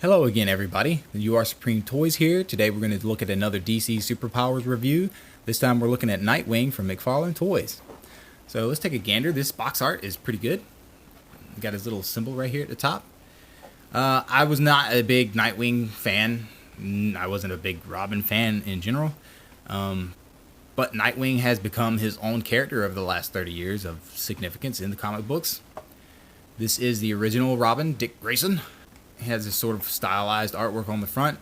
Hello again, everybody. The UR Supreme Toys here. Today we're going to look at another DC Superpowers review. This time we're looking at Nightwing from McFarlane Toys. So let's take a gander. This box art is pretty good. Got his little symbol right here at the top. I was not a big Nightwing fan. I wasn't a big Robin fan in general. But Nightwing has become his own character over the last 30 years of significance in the comic books. This is the original Robin Dick Grayson. He has this sort of stylized artwork on the front.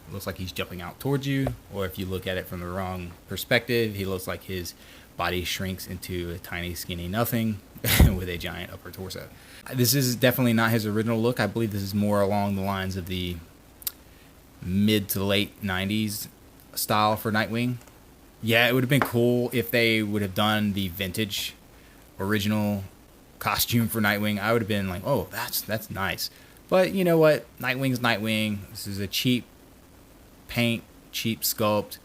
It looks like he's jumping out towards you, or if you look at it from the wrong perspective, he looks like his body shrinks into a tiny, skinny nothing with a giant upper torso. This is definitely not his original look. I believe this is more along the lines of the mid to late 90s style for Nightwing. Yeah, it would have been cool if they would have done the vintage original costume for Nightwing. I would have been like, oh, that's nice. But you know what? Nightwing's Nightwing. This is a cheap paint, cheap sculpt.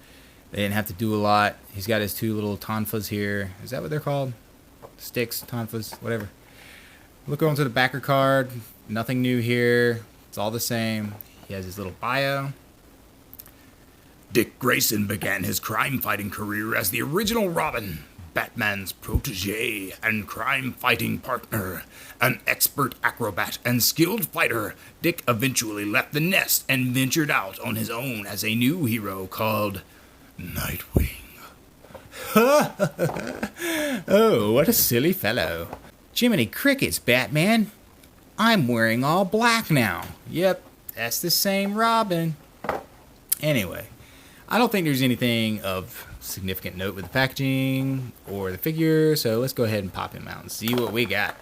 They didn't have to do a lot. He's got his two little tonfas here. Is that what they're called? Sticks, tonfas, whatever. Look onto the backer card. Nothing new here. It's all the same. He has his little bio. Dick Grayson began his crime-fighting career as the original Robin, Batman's protege and crime-fighting partner. An expert acrobat and skilled fighter, Dick eventually left the nest and ventured out on his own as a new hero called Nightwing. Oh, what a silly fellow. Jiminy Crickets, Batman. I'm wearing all black now. Yep, that's the same Robin. Anyway, I don't think there's anything of significant note with the packaging or the figure, so let's go ahead and pop him out and see what we got.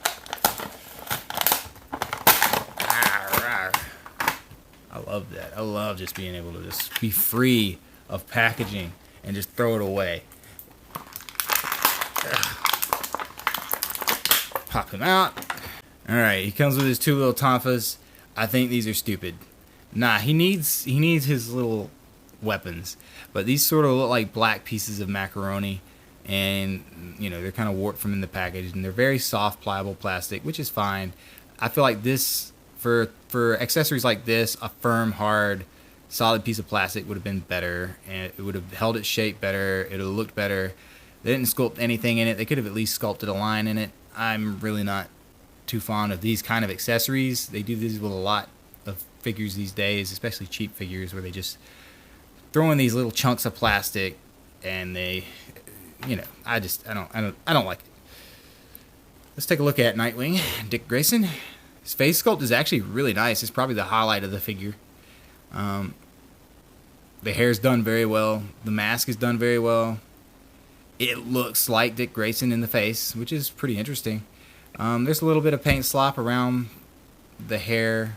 I love that. I love just being able to just be free of packaging and just throw it away. Pop him out. Alright, he comes with his two little tonfas. I think these are stupid. Nah, he needs his little weapons, but these sort of look like black pieces of macaroni, and you know, they're kind of warped from in the package, and they're very soft, pliable plastic, which is fine. I feel like this, for accessories like this, a firm, hard, solid piece of plastic would have been better, and it would have held its shape better. It would have looked better. They didn't sculpt anything in it. They could have at least sculpted a line in it. I'm really not too fond of these kind of accessories. They do these with a lot of figures these days, especially cheap figures, where they just throw in these little chunks of plastic, and they, you know, I don't like it. Let's take a look at Nightwing, Dick Grayson. His face sculpt is actually really nice. It's probably the highlight of the figure. The hair's done very well. The mask is done very well. It looks like Dick Grayson in the face, which is pretty interesting. There's a little bit of paint slop around the hair,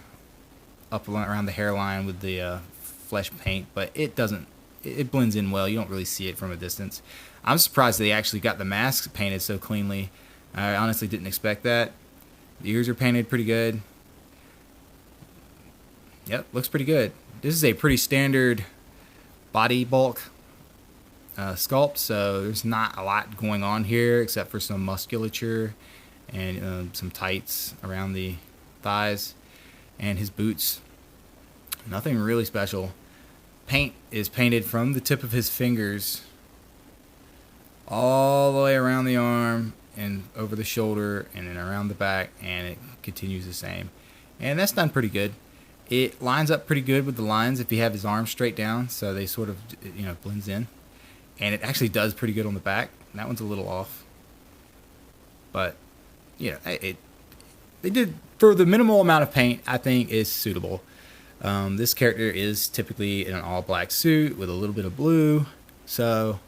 up around the hairline with the flesh paint, but it blends in well. You don't really see it from a distance. I'm surprised they actually got the mask painted so cleanly. I honestly didn't expect that. The ears are painted pretty good. Yep, looks pretty good. This is a pretty standard body bulk sculpt, so there's not a lot going on here except for some musculature and some tights around the thighs and his boots. Nothing really special. Paint is painted from the tip of his fingers all the way around the arm and over the shoulder and then around the back, and it continues the same. And that's done pretty good. It lines up pretty good with the lines if you have his arms straight down, so they sort of, you know, blends in. And it actually does pretty good on the back. That one's a little off. But, you know, they did, for the minimal amount of paint, I think is suitable. This character is typically in an all-black suit with a little bit of blue, so,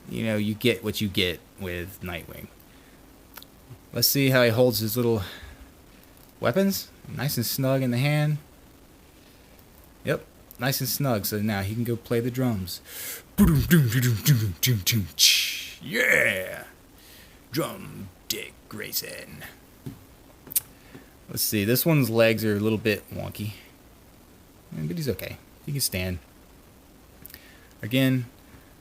you know, you get what you get with Nightwing. Let's see how he holds his little weapons. Nice and snug in the hand. Yep, nice and snug, so now he can go play the drums. Yeah! Drum Dick Grayson. Let's see, this one's legs are a little bit wonky, but he's okay. He can stand. Again,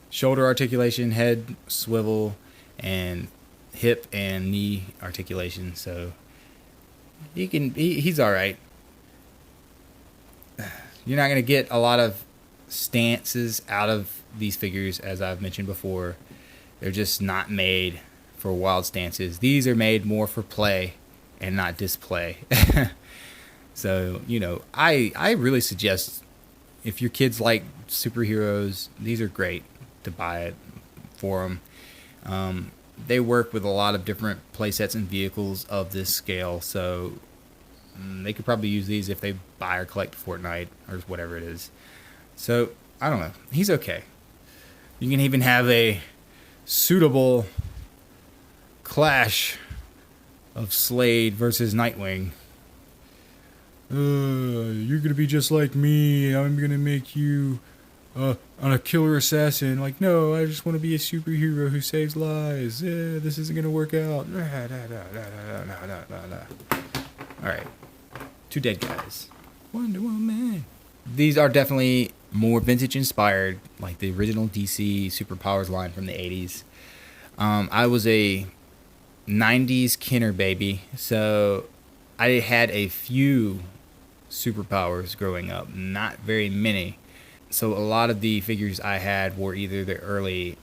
shoulder articulation, head swivel, and hip and knee articulation, so he's all right. You're not going to get a lot of stances out of these figures, as I've mentioned before. They're just not made for wild stances. These are made more for play and not display. So, you know, I really suggest, if your kids like superheroes, these are great to buy it for them. They work with a lot of different playsets and vehicles of this scale, so they could probably use these if they buy or collect Fortnite or whatever it is. So, I don't know. He's okay. You can even have a suitable clash of Slade versus Nightwing. You're gonna be just like me. I'm gonna make you on a killer assassin. Like, no, I just want to be a superhero who saves lives. This isn't gonna work out. Alright. 2 dead guys. Wonder Woman. These are definitely more vintage inspired, like the original DC Superpowers line from the 80s. I was a 90s Kenner baby, so I had a few superpowers growing up, not very many. So a lot of the figures I had were either the early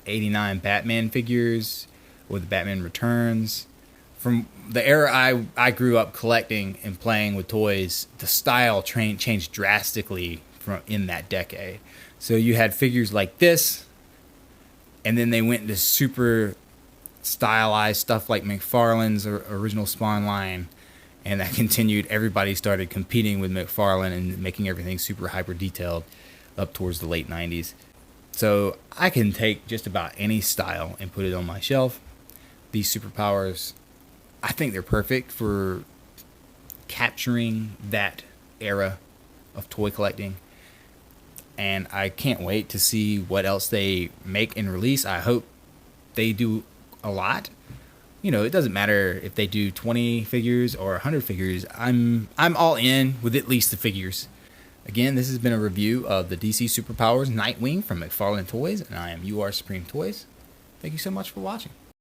89 Batman figures or the Batman Returns. From the era I grew up collecting and playing with toys, the style changed drastically from in that decade. So you had figures like this, and then they went into super stylized stuff like McFarlane's original Spawn line, and that continued. Everybody started competing with McFarlane and making everything super hyper detailed up towards the late 90s. So I can take just about any style and put it on my shelf. These superpowers, I think they're perfect for capturing that era of toy collecting. And I can't wait to see what else they make and release. I hope they do a lot. You know, it doesn't matter if they do 20 figures or 100 figures. I'm all in with at least the figures. Again, this has been a review of the DC Superpowers Nightwing from McFarlane Toys, and I am UR Supreme Toys. Thank you so much for watching.